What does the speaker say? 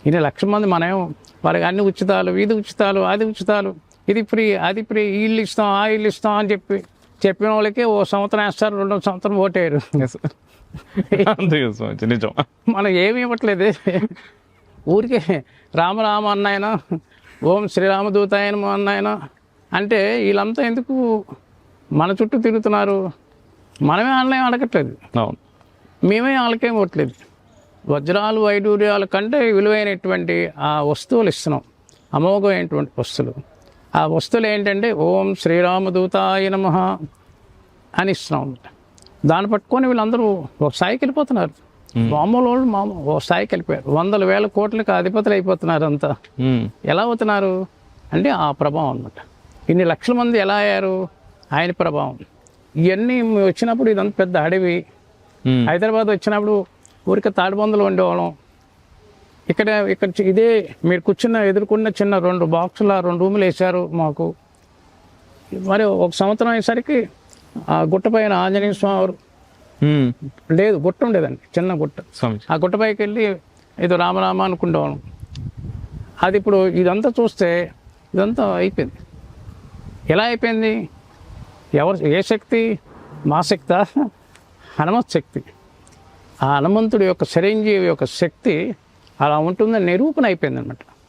ఇన్ని లక్షల మంది మనం వాళ్ళకి అన్ని ఉచితాలు, ఇది ఉచితాలు, అది ఉచితాలు, ఇది ఫ్రీ, అది ఫ్రీ, ఇల్లు ఇస్తాం, ఆ ఇల్లు ఇస్తాం అని చెప్పిన వాళ్ళకి ఓ సంవత్సరం వేస్తారు, 2 సంవత్సరం ఓటేయరు. నిజం. మనం ఏమి ఇవ్వట్లేదు. ఊరికే రామ అన్నాయన, ఓం శ్రీరామదూతాయ నమః అన్నాయన అంటే వీళ్ళంతా ఎందుకు మన చుట్టూ తిరుగుతున్నారు? మనమే వాళ్ళని అడగట్లేదు, అవును. మేమే వాళ్ళకేం ఇవ్వట్లేదు. వజ్రాలు వైడూర్యాల కంటే విలువైనటువంటి ఆ వస్తువులు ఇస్తున్నాం, అమోఘమైనటువంటి వస్తువులు. ఆ వస్తువులు ఏంటంటే ఓం శ్రీరామదూతాయ నమః అని ఇస్తున్నాం. దాన్ని పట్టుకొని వీళ్ళందరూ ఒక స్థాయికి వెళ్ళిపోతున్నారు. మామూలు వాళ్ళు ఒక స్థాయికి వెళ్ళిపోయారు. 100,000 కోట్లకి అధిపతులు అయిపోతున్నారు. అంతా ఎలా అవుతున్నారు అంటే ఆ ప్రభావం అన్నమాట. ఇన్ని లక్షల మంది ఎలా అయ్యారు? ఆయన ప్రభావం. ఇవన్నీ వచ్చినప్పుడు ఇదంతా పెద్ద అడవి. హైదరాబాద్ వచ్చినప్పుడు ఊరికే తాడిబందులు ఉండేవాళ్ళం. ఇక్కడ ఇదే మీరు ఎదుర్కొన్న చిన్న 2 బాక్సుల 2 రూములు వేశారు మాకు. మరి ఒక సంవత్సరం అయ్యేసరికి ఆ గుట్ట పైన ఆంజనేయ స్వామి లేదు, గుట్ట ఉండేదండి, చిన్న గుట్ట. ఆ గుట్టపైకి వెళ్ళి ఏదో రామరామ అనుకుంటాను. అది ఇప్పుడు ఇదంతా చూస్తే ఇదంతా అయిపోయింది. ఎలా అయిపోయింది? ఏ శక్తి? మా శక్తి, హనుమత్ శక్తి. ఆ హనుమంతుడి యొక్క చిరంజీవి యొక్క శక్తి అలా ఉంటుందని నిరూపణ అయిపోయింది అనమాట.